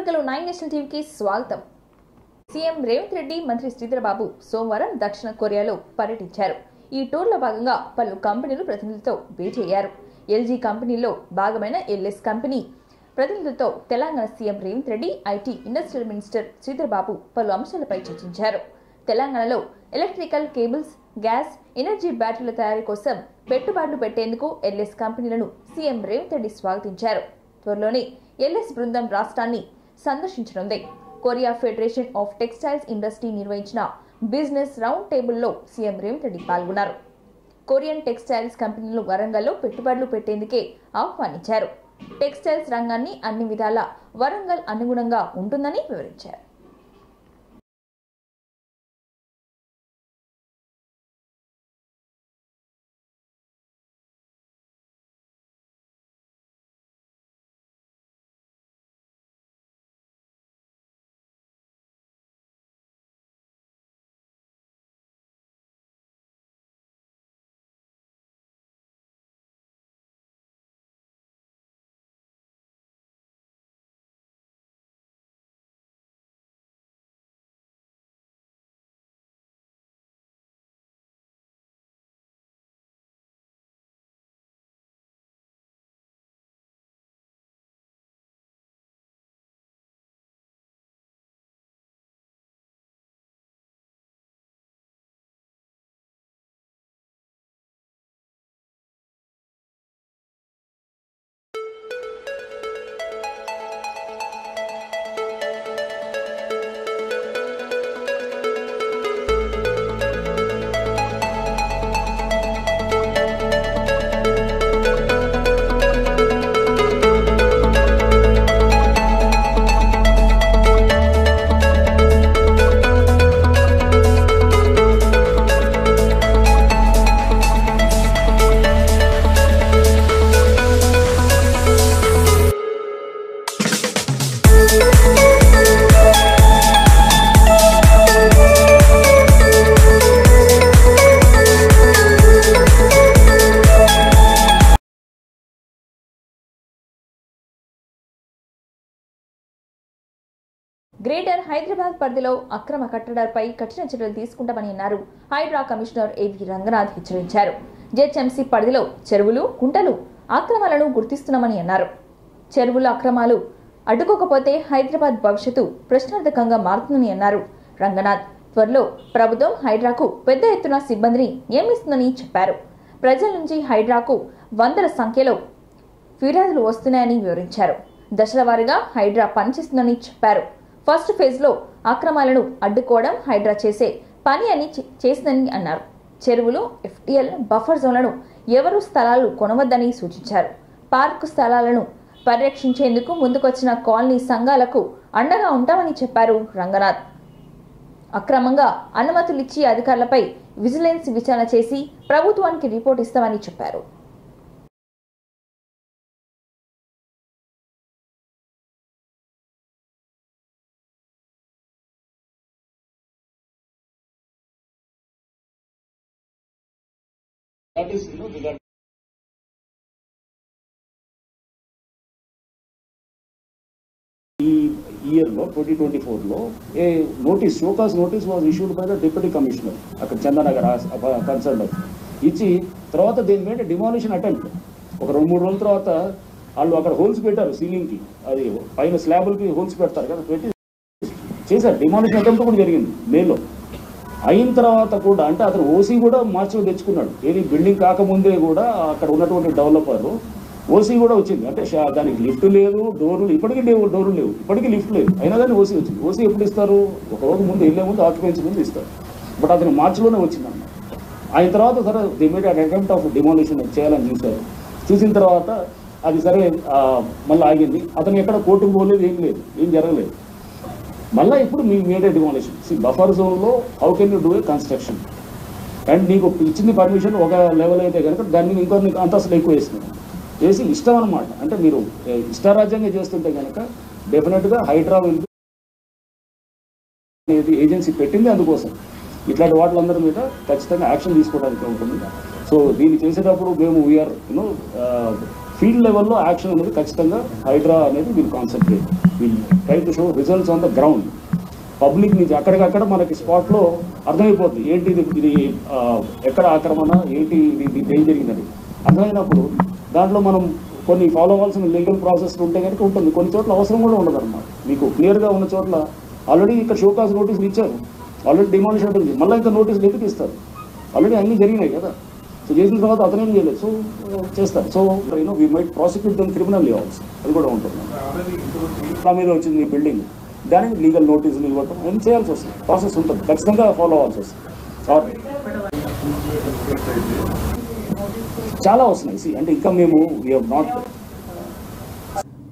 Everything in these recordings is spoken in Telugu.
నెట్వర్క్లో 9 నేషనల్ టీవీకి స్వాగతం. సీఎం రేవంత్ రెడ్డి, మంత్రి శ్రీధర్ బాబు సోమవారం దక్షిణ కొరియాలో పర్యటించారు. ఈ టూర్లో భాగంగా పలు కంపెనీల ప్రతినిధులతో భేటీ అయ్యారు. ఎల్జీ కంపెనీలో భాగమైన ఎల్ఎస్ కంపెనీ ప్రతినిధులతో Telangana CM Revanth Reddy, IT industrial minister Sridhar Babu పలు అంశాలపై చర్చించారు. తెలంగాణలో ఎలక్ట్రికల్ కేబుల్స్, గ్యాస్, ఎనర్జీ బ్యాటరీల తయారీ కోసం పెట్టుబడులు పెట్టేందుకు ఎల్ఎస్ కంపెనీలను సీఎం రేవంత్ రెడ్డి స్వాగతించారు. త్వరలోనే ఎల్ఎస్ బృందం రాష్ట్రాన్ని సందర్శించనుంది. Korea federation of textiles industry నిర్వహించిన బిజినెస్ రౌండ్ టేబుల్లో సీఎం రేవంత్ రెడ్డి పాల్గొన్నారు. కొరియన్ టెక్స్టైల్స్ కంపెనీలు వరంగల్లో పెట్టుబడులు పెట్టేందుకే ఆహ్వానించారు. టెక్స్టైల్స్ రంగాన్ని అన్ని విధాలా వరంగల్ అనుగుణంగా ఉంటుందని వివరించారు. గ్రేటర్ హైదరాబాద్ పరిధిలో అక్రమ కట్టడాలపై కఠిన చర్యలు తీసుకుంటామని అన్నారు. హైడ్రా కమిషనర్ ఏవి రంగనాథ్ హెచ్చరించారు. జెహెచ్ఎంసీ పరిధిలో చెరువులు, కుంటలు అక్రమాలను గుర్తిస్తున్నామని అన్నారు. చెరువుల అక్రమాలు అడ్డుకోకపోతే హైదరాబాద్ భవిష్యత్తు ప్రశ్నార్థకంగా మారుతుందని అన్నారు. రంగనాథ్ త్వరలో ప్రభుత్వం హైడ్రాకు పెద్ద ఎత్తున సిబ్బందిని నియమిస్తుందని చెప్పారు. ప్రజల నుంచి హైడ్రాకు వందల సంఖ్యలో ఫిర్యాదులు వస్తున్నాయని వివరించారు. దశల వారీగా హైడ్రా పనిచేస్తుందని చెప్పారు. ఫస్ట్ ఫేజ్లో అక్రమాలను అడ్డుకోవడం హైడ్రా చేసే పని అని చేసిందని అన్నారు. చెరువులు, ఎఫ్టీఎల్, బఫర్ జోన్లను ఎవరూ స్థలాలు కొనవద్దని సూచించారు. పార్కు స్థలాలను పరిరక్షించేందుకు ముందుకొచ్చిన కాలనీ సంఘాలకు అండగా ఉంటామని చెప్పారు రంగనాథ్. అక్రమంగా అనుమతులిచ్చి అధికారులపై విజిలెన్స్ విచారణ చేసి ప్రభుత్వానికి రిపోర్ట్ ఇస్తామని చెప్పారు. That is, year 2024 a notice, showcase notice was issued by the deputy commissioner అక్కడ చందనగర్ కన్సర్న్ ఇచ్చి తర్వాత దీని మీద డిమాలిషన్ అటెంప్ట్ ఒక 2-3 రోజుల తర్వాత వాళ్ళు అక్కడ హోల్స్ పెట్టారు. సీలింగ్కి అది పైన స్లాబులకి హోల్స్ పెడతారు కదా, పెట్టి చేశారు. డిమాలిషన్ అటెంప్ట్ కూడా జరిగింది మేలో. అయిన తర్వాత కూడా అంటే అతను ఓసీ కూడా మార్చిలో తెచ్చుకున్నాడు. ఏది బిల్డింగ్ కాకముందే కూడా అక్కడ ఉన్నటువంటి డెవలపర్ ఓసీ కూడా వచ్చింది. అంటే దానికి లిఫ్ట్ లేదు, డోర్లు ఇప్పటికీ డోర్లు లేవు, ఇప్పటికీ లిఫ్ట్ లేదు, అయినా కానీ ఓసీ వచ్చింది. ఓసీ ఎప్పుడు ఇస్తారు? ఒక రోజు ముందు వెళ్ళే ముందు ఆక్యుపెన్సీ ముందు ఇస్తారు. బట్ అతను మార్చిలోనే వచ్చిందన్నమాట. అయిన తర్వాత సరే the made attempt of demolition చేయాలని చూశారు. చూసిన తర్వాత అది సరే మళ్ళీ ఆగింది. అతను ఎక్కడ కోర్టుకు పోలేదు, ఏం లేదు, ఏం జరగలేదు. మళ్ళీ ఇప్పుడు మీ మేడే డిమాలిషన్. బఫర్ జోన్లో how can you do a construction and నీకు ఇచ్చింది పర్మిషన్ ఒక లెవెల్ అయితే కనుక దాని మీద ఇంకో నీకు అంతస్తులు ఎక్కువ వేసినారు, వేసి ఇష్టం అనమాట. అంటే మీరు ఇష్టారాజ్యంగా చేస్తుంటే కనుక డెఫినెట్గా హైడ్రా అనేది ఏజెన్సీ పెట్టింది అందుకోసం. ఇట్లాంటి వాటిలందరి మీద ఖచ్చితంగా యాక్షన్ తీసుకోవడానికి ఉంటుంది. సో దీన్ని చేసేటప్పుడు మేము వీఆర్ ఫీల్డ్ లెవెల్లో యాక్షన్ అనేది ఖచ్చితంగా హైడ్రా అనేది వీళ్ళు కాన్సన్ట్రేట్, వీళ్ళు try to show results on the ground. Public నుంచి అక్కడికక్కడ మనకి స్పాట్లో అర్థమైపోతుంది ఏంటి ఇది ఎక్కడ ఆక్రమణ, ఏంటి ఇది ఏం జరిగిందని అర్థమైనప్పుడు దాంట్లో మనం కొన్ని ఫాలో అవ్వాల్సిన లీగల్ ప్రాసెస్ ఉంటే కనుక ఉంటుంది. కొన్ని చోట్ల అవసరం కూడా ఉండదు అన్నమాట. మీకు క్లియర్గా ఉన్న చోట్ల ఆల్రెడీ ఇక్కడ షోకాస్ నోటీసులు ఇచ్చారు, ఆల్రెడీ డిమాలిష్ ఉంటుంది, మళ్ళీ ఇంకా నోటీసులు ఎందుకు ఇస్తారు? ఆల్రెడీ అన్నీ జరిగినాయి కదా. సో చేసిన తర్వాత అతనేం చేయలేదు, సో చేస్తారు. So we might prosecute them criminally also, అది కూడా ఉంటుంది. నా మీద వచ్చింది బిల్డింగ్, దానికి లీగల్ నోటీసులు ఇవ్వటం ఏం చేయాల్సి వస్తుంది, ప్రాసెస్ ఉంటుంది, ఖచ్చితంగా ఫాలో అవ్వాల్సి వస్తుంది. చాలా వస్తున్నాయి అంటే ఇంకా మేము నాట్.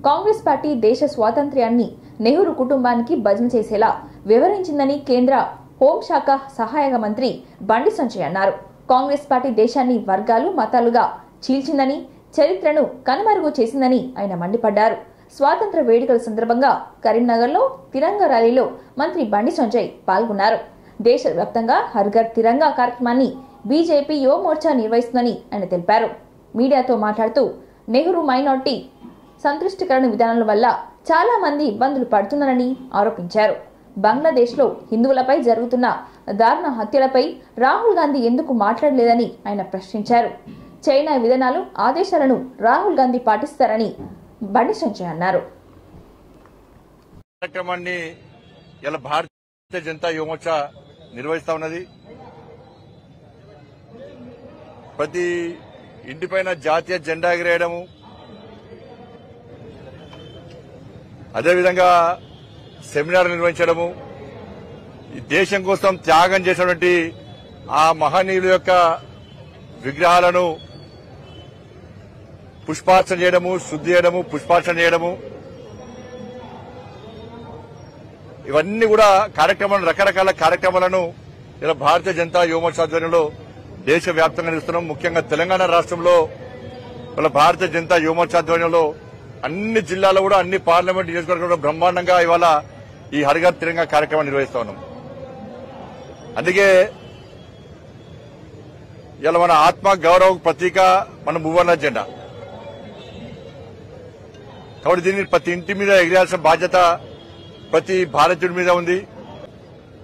కాంగ్రెస్ పార్టీ దేశ స్వాతంత్ర్యాన్ని నెహ్రూ కుటుంబానికి భజన చేసేలా వివరించిందని కేంద్ర హోంశాఖ సహాయక మంత్రి బండి సంజయ్ అన్నారు. కాంగ్రెస్ పార్టీ దేశాన్ని వర్గాలు మతాలుగా చీల్చిందని, చరిత్రను కనుమరుగు చేసిందని ఆయన మండిపడ్డారు. స్వాతంత్ర వేడుకల సందర్భంగా కరీంనగర్లో తిరంగా ర్యాలీలో మంత్రి బండి సంజయ్ పాల్గొన్నారు. దేశవ్యాప్తంగా హర్ ఘర్ తిరంగా కార్యక్రమాన్ని బీజేపీ యువ మోర్చా నిర్వహిస్తుందని ఆయన తెలిపారు. మీడియాతో మాట్లాడుతూ నెహ్రూ మైనార్టీ సంతృష్టికరణ విధానాల వల్ల చాలా మంది ఇబ్బందులు పడుతున్నారని ఆరోపించారు. బంగ్లాదేశ్లో హిందువులపై జరుగుతున్న దారుణ హత్యలపై రాహుల్ గాంధీ ఎందుకు మాట్లాడలేదని ఆయన ప్రశ్నించారు. చైనా విధానాలు, ఆదేశాలను రాహుల్ గాంధీ పాటిస్తారని బండి సంజయ్ అన్నారు. కార్యక్రమాన్ని ఇలా భారతీయ జనతా యువమోర్చా నిర్వహిస్తా ఉన్నది. ప్రతి ఇంటిపైన జాతీయ జెండా ఎగిరేయడము, అదేవిధంగా సెమినార్ నిర్వహించడము, ఈ దేశం కోసం త్యాగం చేసినటువంటి ఆ మహనీయుల యొక్క విగ్రహాలను పుష్పార్చన చేయడము, శుద్ధి చేయడము, పుష్పార్చన చేయడము, ఇవన్నీ కూడా కార్యక్రమాలను, రకరకాల కార్యక్రమాలను ఇలా భారతీయ జనతా యువమోర్చా ఆధ్వర్యంలో దేశవ్యాప్తంగా నిర్వహిస్తున్నాం. ముఖ్యంగా తెలంగాణ రాష్ట్రంలో ఇలా భారతీయ జనతా యువమోర్చా ఆధ్వర్యంలో అన్ని జిల్లాల్లో కూడా, అన్ని పార్లమెంట్ నియోజకవర్గంలో బ్రహ్మాండంగా ఇవాళ ఈ హర్ ఘర్ తిరంగా కార్యక్రమం నిర్వహిస్తా ఉన్నాం. అందుకే ఇలా మన ఆత్మ గౌరవ ప్రతీక మన మూవర్ణ జెండా. కాబట్టి దీన్ని ప్రతి ఇంటి మీద ఎగిరాల్సిన బాధ్యత ప్రతి భారతీయుడి మీద ఉంది.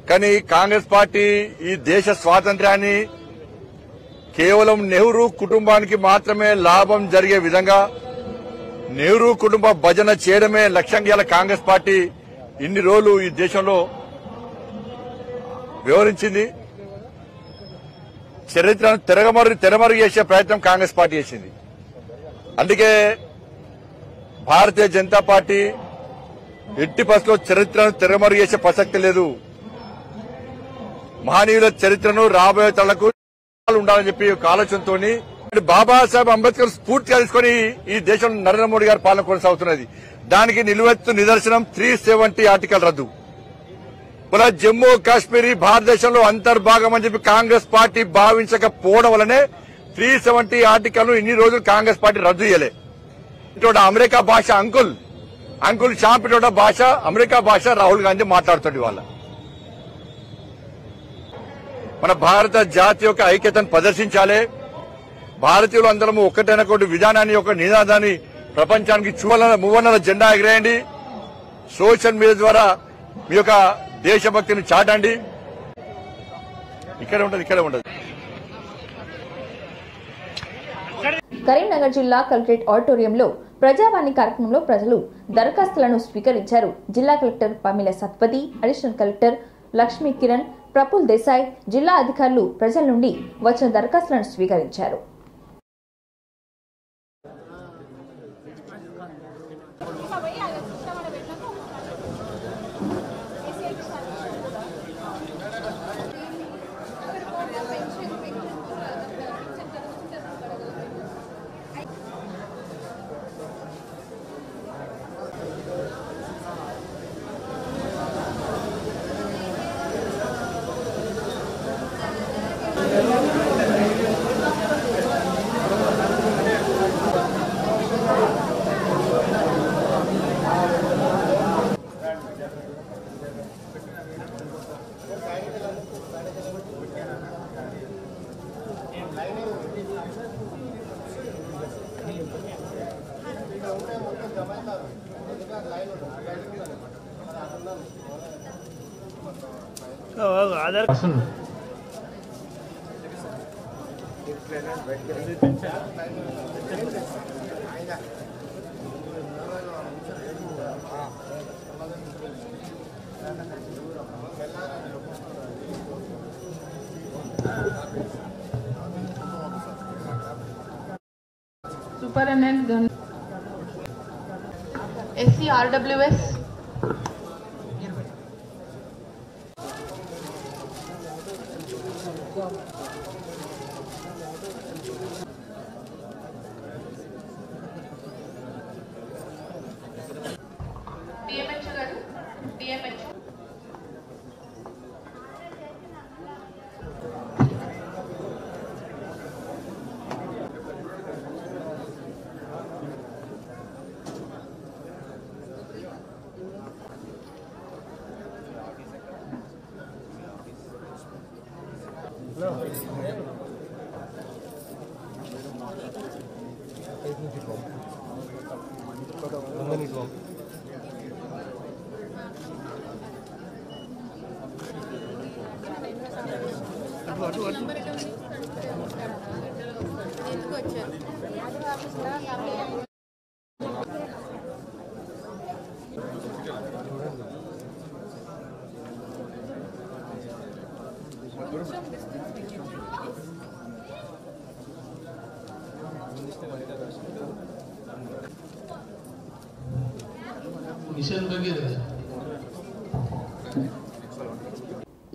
కానీ కాంగ్రెస్ పార్టీ ఈ దేశ స్వాతంత్ర్యాన్ని కేవలం నెహ్రూ కుటుంబానికి మాత్రమే లాభం జరిగే విధంగా నెహ్రూ కుటుంబ భజన చేయడమే లక్ష్యంగా కాంగ్రెస్ పార్టీ ఇన్ని రోజులు ఈ దేశంలో వివరించింది. చరిత్రను తెరమరుగు చేసే ప్రయత్నం కాంగ్రెస్ పార్టీ చేసింది. అందుకే భారతీయ జనతా పార్టీ ఎట్టి పరిస్థితుల్లో చరిత్రను తెరమరుగు చేసే ప్రసక్తి లేదు. మహనీయుల చరిత్రను రాబోయే తరాలకు ఉండాలని చెప్పి ఒక ఆలోచనతో బాబాసాహెబ్ అంబేద్కర్ స్ఫూర్తిగా తీసుకుని ఈ దేశంలో నరేంద్ర మోడీ గారి పాలన కొనసాగుతున్నది. దానికి నిలువెత్తు నిదర్శనం 370 ఆర్టికల్ రద్దు. ఇలా జమ్మూ కాశ్మీర్ భారతదేశంలో అంతర్భాగం అని చెప్పి కాంగ్రెస్ పార్టీ భావించకపోవడం వల్లనే 370 ఆర్టికల్ ఇన్ని రోజులు కాంగ్రెస్ పార్టీ రద్దు చేయలే. ఇటువంటి అమెరికా భాష అంకుల్ చాంపిటోట భాష, అమెరికా భాష రాహుల్ గాంధీ మాట్లాడుతుంది. వాళ్ళ మన భారత జాతి యొక్క ఐక్యతను ప్రదర్శించాలి. భారతీయులు అందరము ఒక్కటైనటువంటి విధానాన్ని, ఒక నినాదాన్ని ప్రపంచానికి మూవన్నర జెండా ఎగిరేయండి. సోషల్ మీడియా ద్వారా మీ యొక్క దేశభక్తిని చాటండి. ఇక్కడే ఉండదు. కరీంనగర్ జిల్లా కలెక్టరేట్ ఆడిటోరియంలో ప్రజావాణి కార్యక్రమంలో ప్రజలు దరఖాస్తులను స్వీకరించారు. జిల్లా collector Pamila Satpathy, additional collector Lakshmi Kiran, Praful Desai, జిల్లా అధికారులు ప్రజల నుండి వచ్చిన దరఖాస్తులను స్వీకరించారు. Aadhaar Superintendent SCRWS DMH garu DMH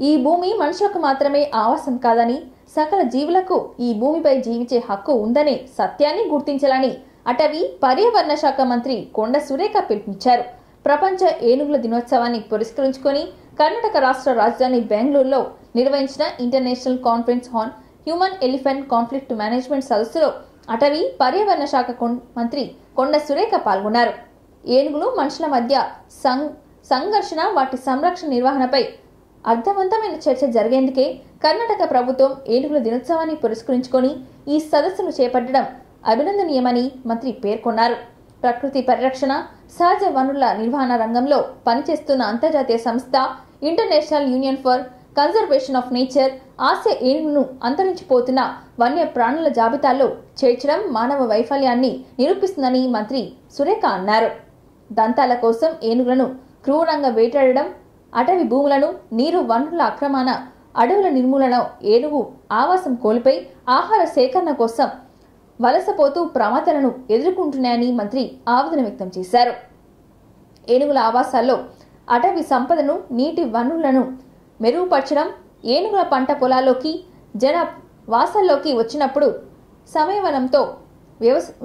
ఈ భూమి మనుషులకు మాత్రమే ఆవాసం కాదని సకల జీవులకు ఈ భూమిపై జీవించే హక్కు ఉందనే సత్యాన్ని గుర్తించాలని అటవీ పర్యావరణ శాఖ మంత్రి కొండ సురేఖ పిలుపునిచ్చారు. ప్రపంచ ఏనుగుల దినోత్సవాన్ని పురస్కరించుకొని కర్ణాటక రాష్ట్ర రాజధాని బెంగళూరులో నిర్వహించిన international conference on human elephant conflict management సదస్సులో అటవీ పర్యావరణ శాఖ మంత్రి కొండ సురేఖ పాల్గొన్నారు. ఏనుగులు మనుషుల మధ్య సంఘర్షణ, వాటి సంరక్షణ నిర్వహణపై అర్థవంతమైన చర్చ జరిగేందుకే కర్ణాటక ప్రభుత్వం ఏనుగుల దినోత్సవాన్ని పురస్కరించుకొని ఈ సదస్సును చేపట్టడం అభినందనీయమని మంత్రి పేర్కొన్నారు. ప్రకృతి పరిరక్షణ, సహజ వనరుల నిర్వహణ రంగంలో పనిచేస్తున్న అంతర్జాతీయ సంస్థ international union for conservation of nature Asia ఏనుగును అంతరించిపోతున్న వన్య ప్రాణుల జాబితాలో చేర్చడం మానవ వైఫల్యాన్ని నిరూపిస్తుందని మంత్రి సురేఖ అన్నారు. దంతాల కోసం ఏనుగులను క్రూరంగా వేటాడడం, అటవీ భూములను, నీరు వనరుల ఆక్రమణ, అడవుల నిర్మూలన, ఏనుగు ఆవాసం కోల్పోయి ఆహార సేకరణ కోసం వలసపోతూ ప్రమాదాలను ఎదుర్కొంటున్నాయని మంత్రి ఆవేదన వ్యక్తం చేశారు. ఏనుగుల ఆవాసాల్లో అటవీ సంపదను, నీటి వనరులను మెరుగుపరచడం, ఏనుగుల పంట పొలాల్లోకి, జన వాసాల్లోకి వచ్చినప్పుడు సమయవనంతో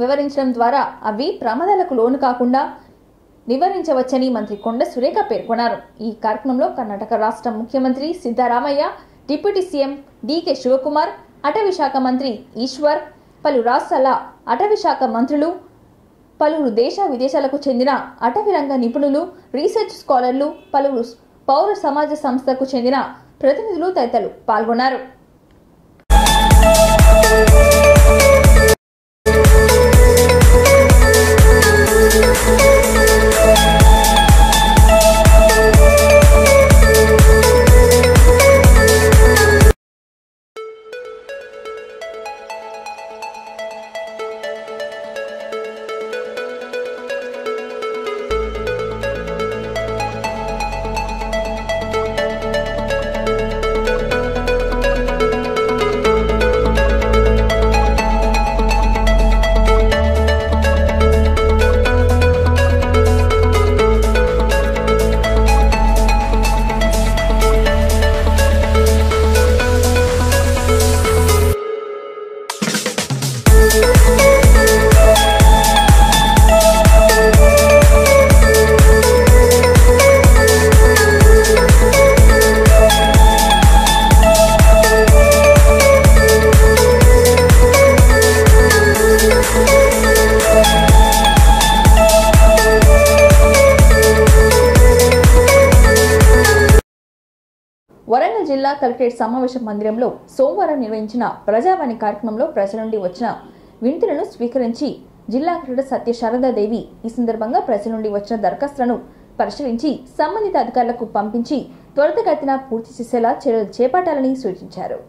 వివరించడం ద్వారా అవి ప్రమాదాలకు లోను కాకుండా నివారించవచ్చని మంత్రి కొండ సురేఖ పేర్కొన్నారు. ఈ కార్యక్రమంలో కర్ణాటక రాష్ట్ర ముఖ్యమంత్రి సిద్ధరామయ్య, డిప్యూటీ సీఎం డీకే శివకుమార్, అటవీ శాఖ మంత్రి ఈశ్వర్, పలు రాష్ట్రాల అటవీ శాఖ మంత్రులు, పలువురు దేశ విదేశాలకు చెందిన అటవీ రంగ నిపుణులు, రీసెర్చ్ స్కాలర్లు, పలువురు పౌర సమాజ సంస్థకు చెందిన ప్రతినిధులు తదితరులు పాల్గొన్నారు. వరంగల్ జిల్లా కలెక్టరేట్ సమావేశ మందిరంలో సోమవారం నిర్వహించిన ప్రజావాణి కార్యక్రమంలో ప్రజల నుండి వచ్చిన వినతులను స్వీకరించి జిల్లా కలెక్టర్ సత్య శారదాదేవి ఈ సందర్భంగా ప్రజల నుండి వచ్చిన దరఖాస్తులను పరిశీలించి సంబంధిత అధికారులకు పంపించి త్వరితగతిన పూర్తి చేసేలా చర్యలు చేపట్టాలని సూచించారు.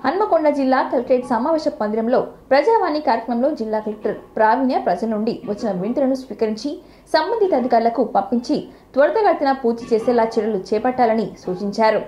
హన్మకొండ జిల్లా కలెక్టరేట్ సమావేశ మందిరంలో ప్రజావాణి కార్యక్రమంలో జిల్లా కలెక్టర్ ప్రావీణ్య ప్రజల నుండి వచ్చిన వినతులను స్వీకరించి సంబంధిత అధికారులకు పంపించి త్వరితగతిన పూర్తి చేసేలా చర్యలు చేపట్టాలని సూచించారు.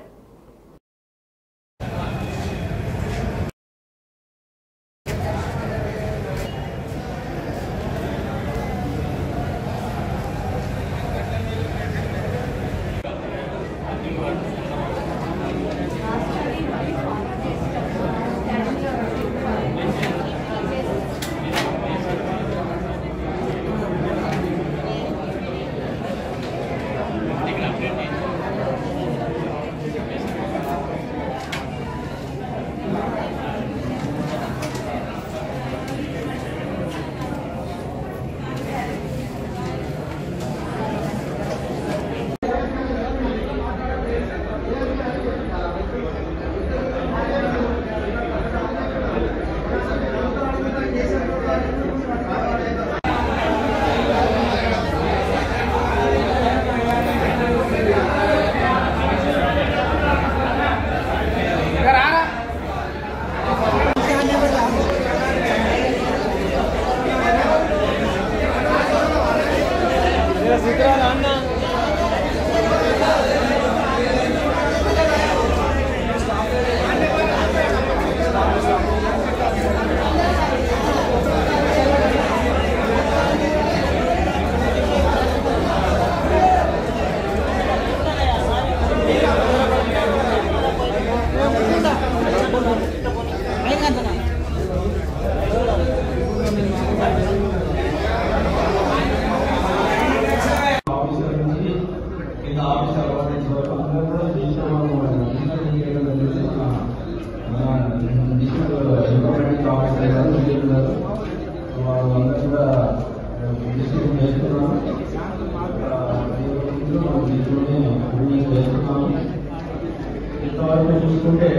చూసుకుంటే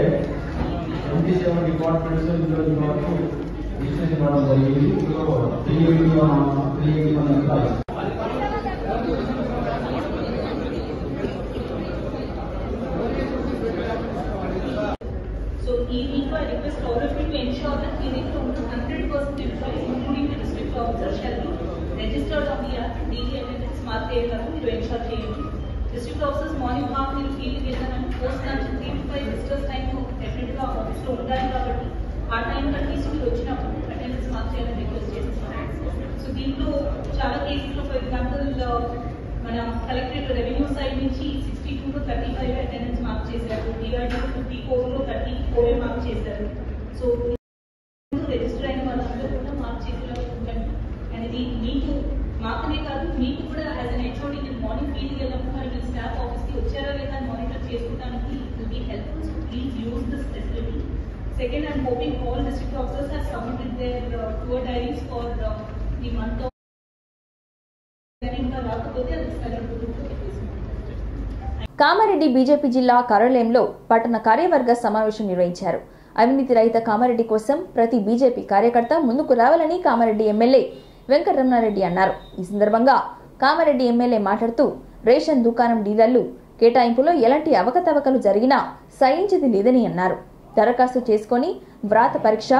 27 డిపార్ట్మెంట్స్ ఇందులో వరకు డిసిషన్ ఇవ్వడం జరిగింది. 381 employees. So I request all of you to ensure that we need to 100% employees, including the district officer, shall be registered on the DD and smart to ensure change. District officers morning half మీరు ఫీల్డ్కి వెళ్ళారని పోస్ట్ నుంచి 3 to 5 విజిటర్స్ టైం డెఫినెట్గా ఆఫీస్లో ఉండాలి కాబట్టి ఆ టైం అట్లీస్ట్ మీరు వచ్చినప్పుడు అటెండెన్స్ మార్క్ చేయాలని రిక్వెస్ట్ చేస్తున్నాను. సో దీంట్లో చాలా కేసుల్లో ఫర్ ఎగ్జాంపుల్ మన కలెక్టరేట్ రెవెన్యూ సైడ్ నుంచి 62 to 35 అటెండెన్స్ మార్క్ చేశారు, డిఆర్డీ 54లో 34 మార్క్ చేశారు. సో రిజిస్టర్ అయిన వాళ్ళందరూ కూడా మార్క్ చేసేలా ఉండండి. అండ్ ఇది మీకు మాకనే కాదు, మీకు కూడా యాజ్ అన్ హెచ్ఓడి నేను మార్నింగ్ ఫీల్డ్కి వెళ్ళినప్పుడు మరి మీ స్టాఫ్ ఆఫీస్కి వచ్చారా లేదా మానిటర్ చేసుకోవడానికి it will be helpful. So please use this facility. Second, I'm hoping all district officers have submitted their tour diaries for the month of Kamareddy BJP జిల్లా కార్యాలయంలో పట్టణ కార్యవర్గ సమావేశం నిర్వహించారు. అవినీతి రహిత కామారెడ్డి కోసం ప్రతి బీజేపీ కార్యకర్త ముందుకు రావాలని కామారెడ్డి ఎమ్మెల్యే వెంకటరమణారెడ్డి అన్నారు. ఈ సందర్భంగా కామారెడ్డి ఎమ్మెల్యే మాట్లాడుతూ రేషన్ దుకాణం డీలర్లు కేటాయింపులో ఎలాంటి అవకతవకలు జరిగినా సహించేది లేదని అన్నారు. దరఖాస్తు చేసుకుని వ్రాత పరీక్ష,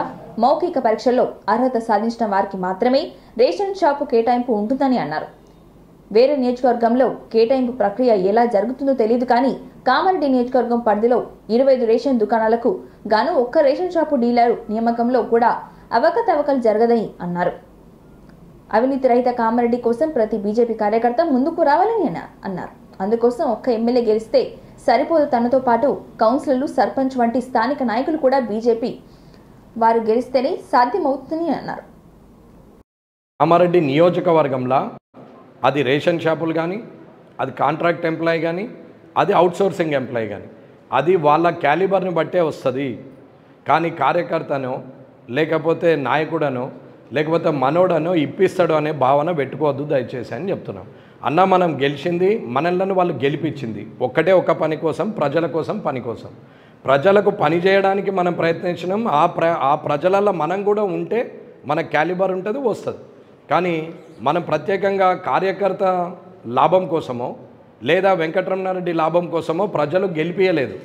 మౌఖిక పరీక్షల్లో అర్హత సాధించిన వారికి మాత్రమే రేషన్ షాపు కేటాయింపు ఉంటుందని అన్నారు. వేరే నియోజకవర్గంలో కేటాయింపు ప్రక్రియ ఎలా జరుగుతుందో తెలియదు కానీ కామారెడ్డి నియోజకవర్గం పరిధిలో 25 రేషన్ దుకాణాలకు గాను ఒక్క రేషన్ షాపు డీలరు నియామకంలో కూడా అవకతవకలు జరగదని అన్నారు. అవినీతి రహిత కామారెడ్డి కోసం ప్రతి బీజేపీ కార్యకర్త ముందుకు రావాలని అన్నారు. అందుకోసం ఒక్క ఎమ్మెల్యే గెలిస్తే సరిపోదు, తనతో పాటు కౌన్సిలర్లు, సర్పంచ్ వంటి స్థానిక నాయకులు కూడా బీజేపీ వారు గెలిస్తేనే సాధ్యమవుతుందని అన్నారు. కామారెడ్డి నియోజకవర్గంలో అది రేషన్ షాపులు కానీ, అది కాంట్రాక్ట్ ఎంప్లాయీ కానీ, అది అవుట్సోర్సింగ్ ఎంప్లాయీ కానీ, అది వాళ్ళ క్యాలిబర్ని బట్టే వస్తుంది. కానీ కార్యకర్తనో లేకపోతే నాయకుడనో లేకపోతే మనోడనో ఇప్పిస్తాడు అనే భావన పెట్టుకోవద్దు దయచేసి అని చెప్తున్నాం. అన్న మనం గెలిచింది మనల్ని వాళ్ళు గెలిపించింది ఒక్కటే ఒక పని కోసం, ప్రజల కోసం, పని కోసం. ప్రజలకు పని చేయడానికి మనం ప్రయత్నించినాం. ఆ ప్రజలలో మనం కూడా ఉంటే మన క్యాలిబర్ ఉంటుంది, వస్తుంది. కానీ మనం ప్రత్యేకంగా కార్యకర్త లాభం కోసమో లేదా వెంకటరమణారెడ్డి లాభం కోసమో ప్రజలు గెలిపించలేదు.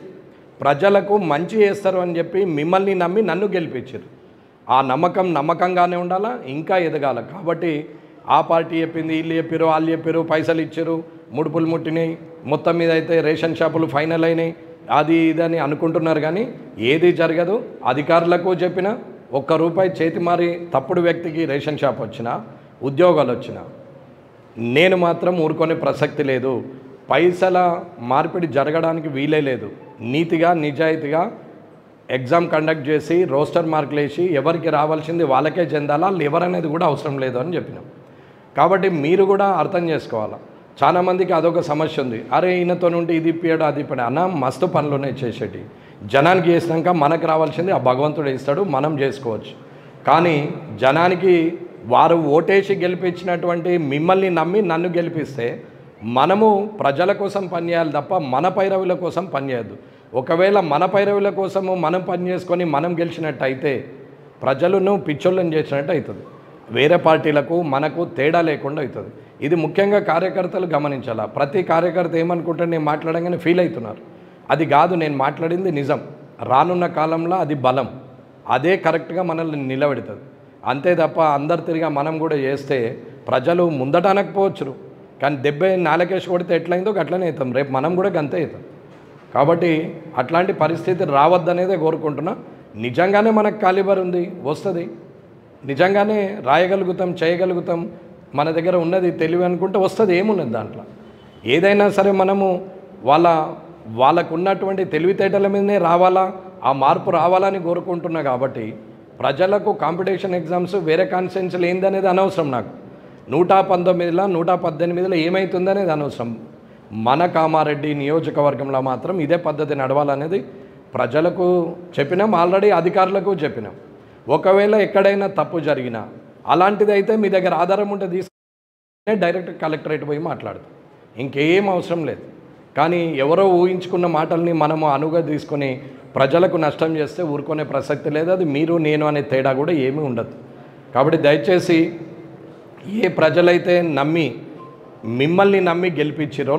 ప్రజలకు మంచి చేస్తారు అని చెప్పి మిమ్మల్ని నమ్మి నన్ను గెలిపించారు. ఆ నమ్మకం నమ్మకంగానే ఉండాలా, ఇంకా ఎదగాల. కాబట్టి ఆ పార్టీ చెప్పింది, వీళ్ళు చెప్పారు, వాళ్ళు చెప్పారు, పైసలు ఇచ్చారు, ముడుపులు ముట్టినాయి, మొత్తం మీద అయితే రేషన్ షాపులు ఫైనల్ అయినాయి, అది ఇదని అనుకుంటున్నారు. కానీ ఏది జరగదు. అధికారులకు చెప్పిన ₹1 చేతి మారి తప్పుడు వ్యక్తికి రేషన్ షాప్ వచ్చినా, ఉద్యోగాలు వచ్చినా నేను మాత్రం ఊరుకునే ప్రసక్తి లేదు. పైసల మార్పిడి జరగడానికి వీలే లేదు. నీతిగా నిజాయితీగా ఎగ్జామ్ కండక్ట్ చేసి రోస్టర్ మార్కులు వేసి ఎవరికి రావాల్సింది వాళ్ళకే చెందాలా, వాళ్ళు ఎవరనేది కూడా అవసరం లేదు అని చెప్పినాం. కాబట్టి మీరు కూడా అర్థం చేసుకోవాలా. చాలామందికి అదొక సమస్య ఉంది, అరే ఈయనతో నుండి ఇది ఇప్పాడు అది ఇప్పాడు అన్న. మస్తు పనులునే చేసేటి, జనానికి చేసినాక మనకు రావాల్సింది ఆ భగవంతుడు ఇస్తాడు, మనం చేసుకోవచ్చు. కానీ జనానికి వారు ఓటేసి గెలిపించినటువంటి మిమ్మల్ని నమ్మి నన్ను గెలిపిస్తే మనము ప్రజల కోసం పనిచేయాలి తప్ప మన పైరవుల కోసం పనిచేయద్దు. ఒకవేళ మన పైరవుల కోసము మనం పని చేసుకొని మనం గెలిచినట్టు అయితే ప్రజలను పిచ్చోళ్ళని చేసినట్టు అవుతుంది. వేరే పార్టీలకు మనకు తేడా లేకుండా అవుతుంది. ఇది ముఖ్యంగా కార్యకర్తలు గమనించాలా. ప్రతి కార్యకర్త ఏమనుకుంటే నేను మాట్లాడగానే ఫీల్ అవుతున్నారు. అది కాదు, నేను మాట్లాడింది నిజం. రానున్న కాలంలో అది బలం, అదే కరెక్ట్గా మనల్ని నిలబెడుతుంది. అంతే తప్ప అందరు తిరిగా మనం కూడా చేస్తే ప్రజలు ముందట అనకపోవచ్చు, కానీ 74 కొడితే ఎట్లయిందో అట్లనే అవుతాం. రేపు మనం కూడా గంతే అవుతాం. కాబట్టి అట్లాంటి పరిస్థితి రావద్దనేదే కోరుకుంటున్నా. నిజంగానే మనకు కాలిబర్ ఉంది, వస్తుంది. నిజంగానే రాయగలుగుతాం, చేయగలుగుతాం, మన దగ్గర ఉన్నది తెలివి అనుకుంటే వస్తుంది. ఏమున్నది దాంట్లో? ఏదైనా సరే మనము వాళ్ళకు ఉన్నటువంటి తెలివితేటల మీదనే రావాలా, ఆ మార్పు రావాలని కోరుకుంటున్నా. కాబట్టి ప్రజలకు కాంపిటీషన్ ఎగ్జామ్స్ వేరే కాన్స్టిట్యున్సీలు ఏందనేది అనవసరం. నాకు 119లో 118లో ఏమవుతుందనేది అనవసరం. మన కామారెడ్డి నియోజకవర్గంలో మాత్రం ఇదే పద్ధతి నడవాలనేది ప్రజలకు చెప్పినాం, ఆల్రెడీ అధికారులకు చెప్పినాం. ఒకవేళ ఎక్కడైనా తప్పు జరిగినా అలాంటిది అయితే మీ దగ్గర ఆధారం ఉంటే తీసుకుని డైరెక్ట్ కలెక్టరేట్ పోయి మాట్లాడతాం, ఇంకేం అవసరం లేదు. కానీ ఎవరో ఊహించుకున్న మాటల్ని మనము అనుగా తీసుకొని ప్రజలకు నష్టం చేస్తే ఊరుకునే ప్రసక్తి లేదు. అది మీరు నేను అనే తేడా కూడా ఏమీ ఉండదు. కాబట్టి దయచేసి ఏ ప్రజలైతే మిమ్మల్ని నమ్మి గెలిపించారో,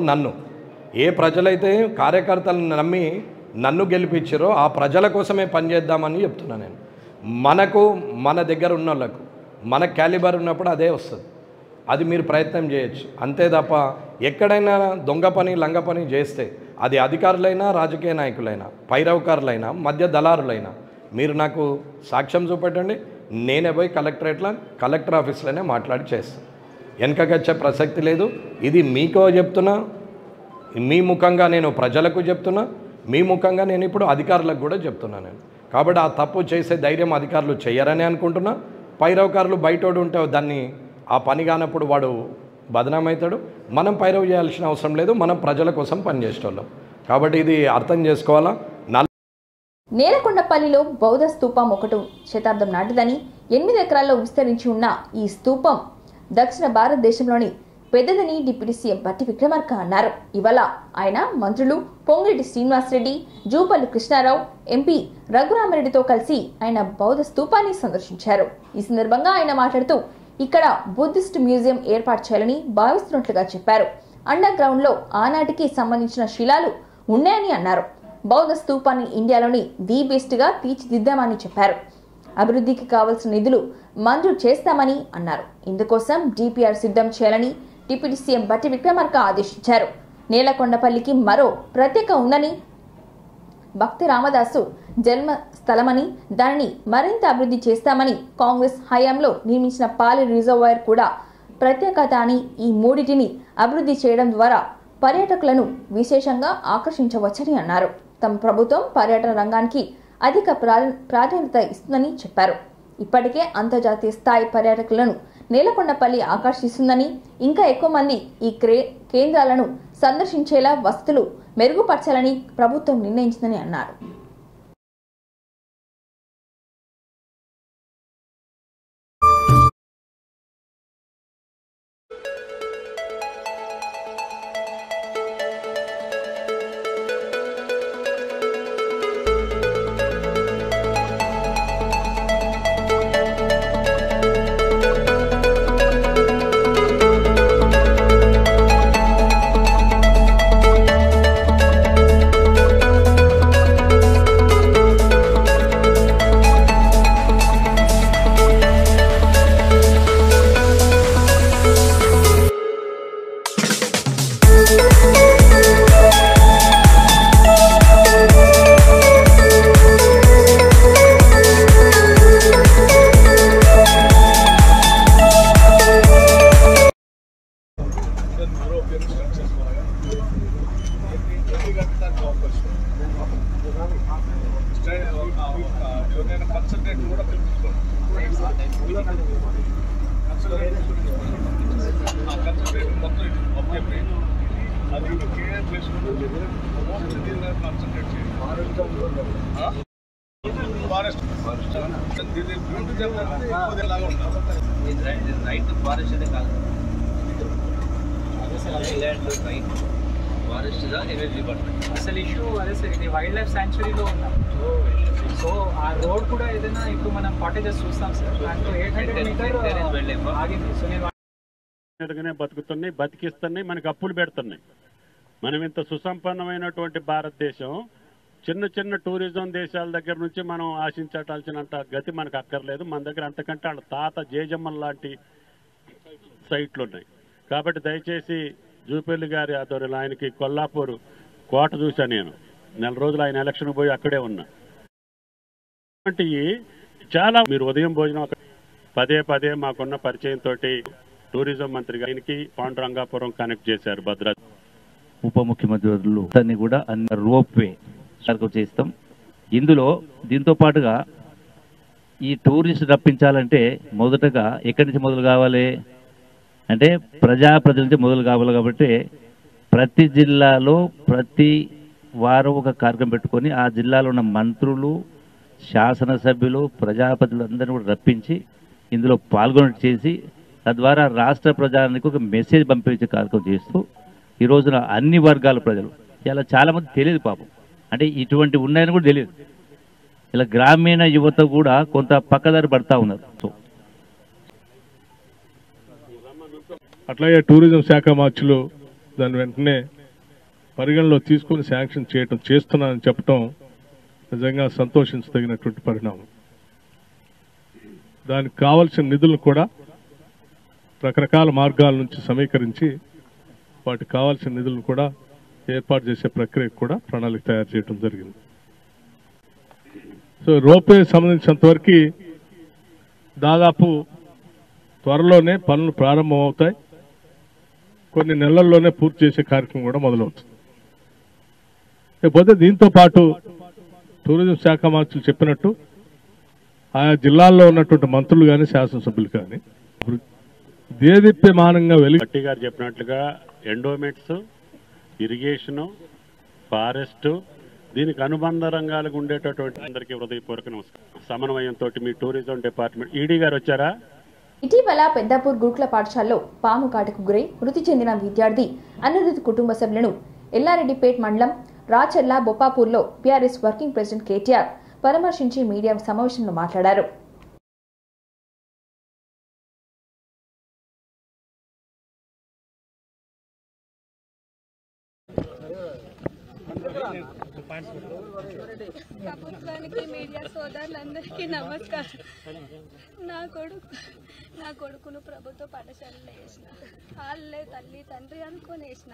ఏ ప్రజలైతే కార్యకర్తలను నమ్మి నన్ను గెలిపించారో ఆ ప్రజల కోసమే పనిచేద్దామని చెప్తున్నా నేను. మన దగ్గర ఉన్న వాళ్ళకు మన క్యాలిబర్ ఉన్నప్పుడు అదే వస్తుంది. అది మీరు ప్రయత్నం చేయొచ్చు. అంతే తప్ప ఎక్కడైనా దొంగ పని లంగ పని చేస్తే అది అధికారులైనా రాజకీయ నాయకులైనా పైరవకారులైనా మధ్య దళారులైనా మీరు నాకు సాక్ష్యం చూపెట్టండి, నేనే పోయి కలెక్టర్ ఆఫీస్లోనే మాట్లాడి చేస్తాను. వెనకకొచ్చే ప్రసక్తి లేదు. ఇది మీకో చెప్తున్నా, మీ ముఖంగా నేను ప్రజలకు చెప్తున్నా, మీ ముఖంగా నేను ఇప్పుడు అధికారులకు కూడా చెప్తున్నా. నేను కాబట్టి ఆ తప్పు చేసే ధైర్యం అధికారులు చేయరని అనుకుంటున్నా. పైరవకారులు బయటోడు ఉంటే దాన్ని ఆ పని కానప్పుడు వాడు బదనామవుతాడు. మనం పైరవ్ చేయాల్సిన అవసరం లేదు, మనం ప్రజల కోసం పనిచేసేవాళ్ళం. కాబట్టి ఇది అర్థం చేసుకోవాలా. నేలకొండపల్లిలో బౌద్ధ స్తూపం 1వ శతాబ్దం నాటిదని 8 ఎకరాల్లో విస్తరించి ఉన్న ఈ స్తూపం దక్షిణ భారతదేశంలోని పెద్దదని డిప్యూటీ సీఎం బట్టి విక్రమార్క అన్నారు. ఇవాళ ఆయన మంత్రులు పొంగిరెడ్డి శ్రీనివాసరెడ్డి, జూపల్లి కృష్ణారావు, ఎంపీ రఘురామరెడ్డితో కలిసి ఆయన బౌద్ధ స్తూపాన్ని సందర్శించారు. ఈ సందర్భంగా ఆయన మాట్లాడుతూ ఇక్కడ బుద్ధిస్ట్ మ్యూజియం ఏర్పాటు చేయాలని భావిస్తున్నట్లుగా చెప్పారు. అండర్ గ్రౌండ్ లో ఆనాటికి సంబంధించిన శిలాలు ఉన్నాయని అన్నారు. బౌద్ధ స్తూపాన్ని ఇండియాలోని ది బెస్ట్ గా తీర్చిదిద్దామని చెప్పారు. అభివృద్ధికి కావాల్సిన నిధులు మంజూరు చేస్తామని అన్నారు. ఇందుకోసం డిపిఆర్ సిద్ధం చేయాలని డిప్యూటీ సీఎం బట్టి విక్రమార్క ఆదేశించారు. నేలకొండపల్లికి మరో ప్రత్యేక ఉందని, భక్తి రామదాసు జన్మ స్థలమని, దానిని మరింత అభివృద్ధి చేస్తామని, కాంగ్రెస్ హయాంలో నిర్మించిన పాలి రిజర్వాయర్ కూడా ప్రత్యేకత అని, ఈ మూడింటిని అభివృద్ధి చేయడం ద్వారా పర్యాటకులను విశేషంగా ఆకర్షించవచ్చని అన్నారు. తమ ప్రభుత్వం పర్యాటన రంగానికి అధిక ప్రాధాన్యత ఇస్తుందని చెప్పారు. ఇప్పటికే అంతర్జాతీయ స్థాయి పర్యాటకులను నేలకొండపల్లి ఆకర్షిస్తుందని, ఇంకా ఎక్కువ మంది ఈ కేంద్రాలను సందర్శించేలా వసతులు మెరుగుపరచాలని ప్రభుత్వం నిర్ణయించిందని అన్నారు. అసలు ఇష్యూ అదే సార్, ఇది వైల్డ్ లైఫ్ శాంచురీలో ఉన్నాం. సో ఆ రోడ్ కూడా ఏదైనా ఇప్పుడు మనం కాటేజెస్ చూస్తాం సార్, దాంట్లో 800 మీటర్ ఆగింది. సో నేను బతుకుతున్నాయి, బతికిస్తున్నాయి, మనకి అప్పులు పెడుతున్నాయి. మనం ఇంత సుసంపన్నమైనటువంటి భారతదేశం చిన్న చిన్న టూరిజం దేశాల దగ్గర నుంచి మనం ఆశించాల్సినంత గతి మనకు అక్కర్లేదు. మన దగ్గర అంతకంటే వాళ్ళ తాత జేజమ్మన్ లాంటి సైట్లు ఉన్నాయి. కాబట్టి దయచేసి జూపల్లి గారి ఆధ్వర్యంలో ఆయనకి కొల్లాపూర్ కోట చూశాను నేను. 4 రోజులు ఆయన ఎలక్షన్ పోయి అక్కడే ఉన్నా. చాలా మీరు ఉదయం భోజనం పదే పదే మాకున్న పరిచయంతో టూరిజం మంత్రి గారికి పాండురంగాపురం కనెక్ట్ చేశారు. భద్రాద్రి ఉప ముఖ్యమంత్రులు దాన్ని కూడా అన్ని రోప్ వే చేస్తాం. ఇందులో దీంతో పాటుగా ఈ టూరిస్ట్ రప్పించాలంటే మొదటగా ఎక్కడి నుంచి మొదలు కావాలి అంటే ప్రజాప్రతినిధుల నుంచి మొదలు కావాలి. కాబట్టి ప్రతి జిల్లాలో ప్రతి వారం ఒక కార్యక్రమం పెట్టుకొని ఆ జిల్లాలో ఉన్న మంత్రులు, శాసనసభ్యులు, ప్రజాప్రతినిధులు అందరినీ కూడా రప్పించి ఇందులో పాల్గొనట్టు చేసి తద్వారా రాష్ట్ర ప్రజానికి ఒక మెసేజ్ పంపించే కార్యక్రమం చేస్తూ ఈ రోజున అన్ని వర్గాల ప్రజలు ఇలా చాలామంది తెలియదు పాపం, అంటే ఇటువంటి ఉన్నాయని కూడా తెలియదు. ఇలా గ్రామీణ యువత కూడా కొంత పక్కదారి పడతా ఉన్నారు. అట్లాగే టూరిజం శాఖ మార్చులు దాని వెంటనే పరిగణలో తీసుకుని శాంక్షన్ చేస్తున్నానని చెప్పడం నిజంగా సంతోషించదగినటువంటి పరిణామం. దానికి కావాల్సిన నిధులను కూడా రకరకాల మార్గాల నుంచి సమీకరించి వాటికి కావాల్సిన నిధులను కూడా ఏర్పాటు చేసే ప్రక్రియకు కూడా ప్రణాళిక తయారు చేయడం జరిగింది. సో రోప్వే సంబంధించినంతవరకు దాదాపు త్వరలోనే పనులు ప్రారంభమవుతాయి. కొన్ని నెలల్లోనే పూర్తి చేసే కార్యక్రమం కూడా మొదలవుతుంది. లేకపోతే దీంతో పాటు టూరిజం శాఖ మంత్రులు చెప్పినట్టు ఆయా జిల్లాల్లో ఉన్నటువంటి మంత్రులు కానీ శాసనసభ్యులు కానీ దేదీప్యమానంగా భట్టి గారు చెప్పినట్లుగా ఎండోమెంట్స్, ఇరిగేషను, ఫారెస్ట్, దీనికి అనుబంధ రంగాలకు ఉండేటటువంటి అందరికీ హృదయపూర్వక నమస్కారం. సమన్వయంతో మీ టూరిజం డిపార్ట్మెంట్ ఈడీ గారు వచ్చారా? ఇటీవల పెద్దాపూర్ గురుకుల పాఠశాలలో పాము కాటుకు గురై మృతి చెందిన విద్యార్థి అనిరుద్ధ్ కుటుంబ సభ్యులను ఎల్లారెడ్డిపేట్ మండలం రాచర్ల బొప్పాపూర్లో బీఆర్ఎస్ వర్కింగ్ ప్రెసిడెంట్ కేటీఆర్ పరామర్శించి మీడియా సమావేశంలో మాట్లాడారు. ప్రభుత్వానికి, మీడియా సోదరులందరికీ నమస్కారం. నా కొడుకును ప్రభుత్వ పాఠశాలలో వేసిన, వాళ్ళే తల్లి తండ్రి అనుకొని వేసిన.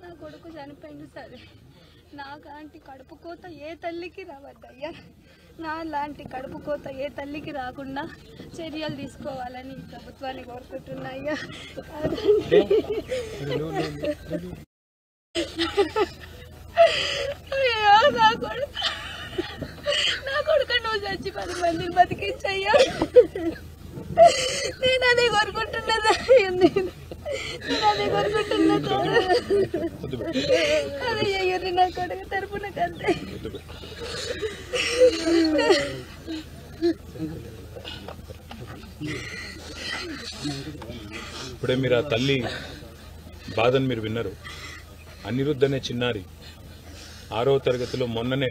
నా కొడుకు చనిపోయింది. సరే, నాలాంటి కడుపు కోత ఏ తల్లికి రావద్దయ్యా. నా లాంటి కడుపు కోత ఏ తల్లికి రాకుండా చర్యలు తీసుకోవాలని ప్రభుత్వాన్ని కోరుకుంటున్నాయ్యా. అయ్యో నా కొడుకు నువ్వు చచ్చి 10 మందిని బతికించయ్యా. నేను అదే కోరుకుంటున్నదా, నేను అదే కోరుకుంటున్నా. అదే అయ్యారు నా కొడుకు తరపున కంటే. ఇప్పుడే మీరు ఆ తల్లి బాధను మీరు విన్నారు. అనిరుద్ధ్ అనే చిన్నారి 6వ తరగతిలో మొన్ననే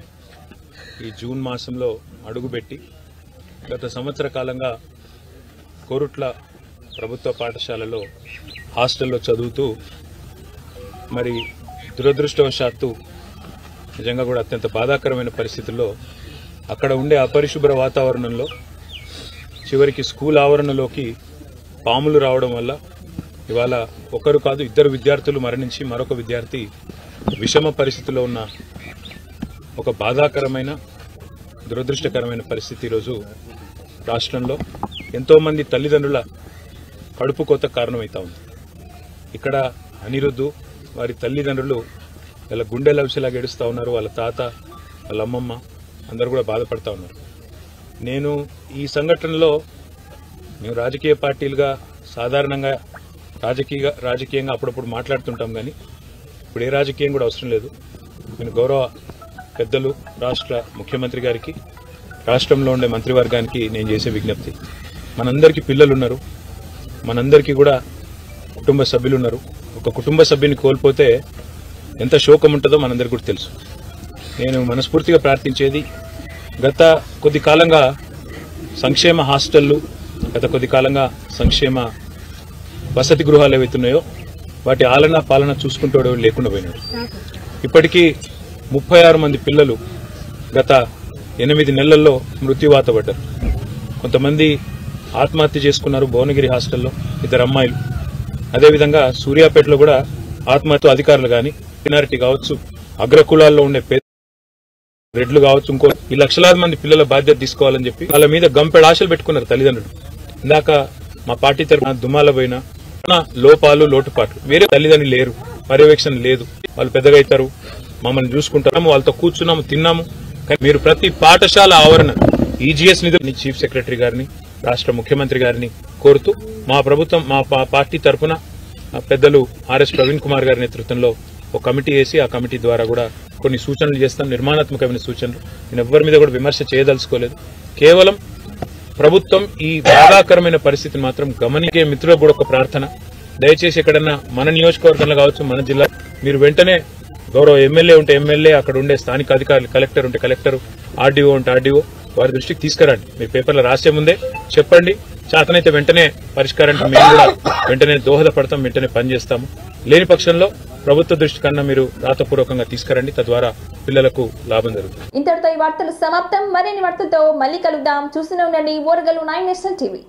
ఈ జూన్ మాసంలో అడుగుపెట్టి గత సంవత్సర కాలంగా కోరుట్ల ప్రభుత్వ పాఠశాలలో హాస్టల్లో చదువుతూ మరి దురదృష్టవశాత్తు నిజంగా కూడా అత్యంత బాధాకరమైన పరిస్థితుల్లో అక్కడ ఉండే అపరిశుభ్ర వాతావరణంలో చివరికి స్కూల్ ఆవరణలోకి పాములు రావడం వల్ల ఇవాళ ఒకరు కాదు 2 విద్యార్థులు మరణించి మరొక విద్యార్థి విషమ పరిస్థితిలో ఉన్న ఒక బాధాకరమైన దురదృష్టకరమైన పరిస్థితి ఈరోజు రాష్ట్రంలో ఎంతోమంది తల్లిదండ్రుల కడుపు కోత కారణమవుతా ఉంది. ఇక్కడ అనిరుద్ధు వారి తల్లిదండ్రులు ఇలా గుండె లవిసిలాగా ఏడుస్తూ ఉన్నారు. వాళ్ళ తాత, వాళ్ళ అమ్మమ్మ అందరూ కూడా బాధపడతా ఉన్నారు. నేను ఈ సంఘటనలో మేము రాజకీయ పార్టీలుగా సాధారణంగా రాజకీయంగా అప్పుడప్పుడు మాట్లాడుతుంటాం, కానీ ఇప్పుడు ఏ రాజకీయం కూడా అవసరం లేదు. నేను గౌరవ పెద్దలు రాష్ట్ర ముఖ్యమంత్రి గారికి, రాష్ట్రంలో ఉండే మంత్రివర్గానికి నేను చేసే విజ్ఞప్తి, మనందరికీ పిల్లలు ఉన్నారు, మనందరికీ కూడా కుటుంబ సభ్యులు ఉన్నారు. ఒక కుటుంబ సభ్యుని కోల్పోతే ఎంత శోకం ఉంటుందో మనందరికీ కూడా తెలుసు. నేను మనస్ఫూర్తిగా ప్రార్థించేది, గత కొద్ది కాలంగా సంక్షేమ హాస్టళ్లు, గత కొద్ది కాలంగా సంక్షేమ వసతి గృహాలు ఏవైతున్నాయో వాటి ఆలన పాలన చూసుకుంటూ లేకుండా పోయినారు. ఇప్పటికీ 36 మంది పిల్లలు గత 8 నెలల్లో మృత్యువాత పడ్డారు. కొంతమంది ఆత్మహత్య చేసుకున్నారు భువనగిరి హాస్టల్లో, 2 అమ్మాయిలు. అదేవిధంగా సూర్యాపేటలో కూడా ఆత్మహత్య అధికారులు కానీ, మైనారిటీ కావచ్చు, అగ్రకులాల్లో ఉండే రెడ్లు కావచ్చు, ఇంకో ఈ లక్షలాది మంది పిల్లల బాధ్యత తీసుకోవాలని చెప్పి వాళ్ళ మీద గంపెడు ఆశలు పెట్టుకున్నారు తల్లిదండ్రులు. ఇందాక మా పార్టీ తరఫున దుమ్మాల పోయిన లోపాలు లోటుపాట్లు, వేరే తల్లిదండ్రులు లేరు, పర్యవేక్షణ లేదు, వాళ్ళు పెద్దగా అవుతారు, మమ్మల్ని చూసుకుంటాము, వాళ్ళతో కూర్చున్నాము, తిన్నాము. కానీ మీరు ప్రతి పాఠశాల ఆవరణ ఈజీఎస్ నిధులు చీఫ్ సెక్రటరీ గారిని, రాష్ట్ర ముఖ్యమంత్రి గారిని కోరుతూ మా ప్రభుత్వం, మా పార్టీ తరఫున పెద్దలు ఆర్ఎస్ ప్రవీణ్ కుమార్ గారి నేతృత్వంలో ఒక కమిటీ వేసి ఆ కమిటీ ద్వారా కూడా కొన్ని సూచనలు చేస్తాం, నిర్మాణాత్మకమైన సూచనలు. నేను ఎవ్వరి మీద కూడా విమర్శ చేయదలుచుకోలేదు. కేవలం ప్రభుత్వం ఈ బాధాకరమైన పరిస్థితిని మాత్రం గమనించే మిత్రులకు కూడా ఒక ప్రార్థన, దయచేసి ఎక్కడన్నా మన నియోజకవర్గంలో కావచ్చు, మన జిల్లా, మీరు వెంటనే గౌరవ ఎమ్మెల్యే ఉంటే ఎమ్మెల్యే, అక్కడ ఉండే స్థానిక అధికారులు, కలెక్టర్ ఉంటే కలెక్టర్, ఆర్డీఓ ఉంటే ఆర్డీఓ, వారి దృష్టికి తీసుకురండి. మీ పేపర్లో రాసే ముందే చెప్పండి. చేతనైతే వెంటనే పరిష్కారానికి మేము కూడా వెంటనే దోహదపడతాం, వెంటనే పనిచేస్తాము. లేని పక్షంలో ప్రభుత్వ దృష్టి కన్నా మీరు రాతపూర్వకంగా తీసుకురండి, తద్వారా పిల్లలకు లాభం జరుగుతుంది. ఇంతటితో ఈ వార్తలు సమాప్తం. మరిన్ని వార్తలతో మళ్ళీ కలుద్దాం. చూస్తూనే ఉండండి ఓరగల్లు 9 నేషనల్ టీవీ.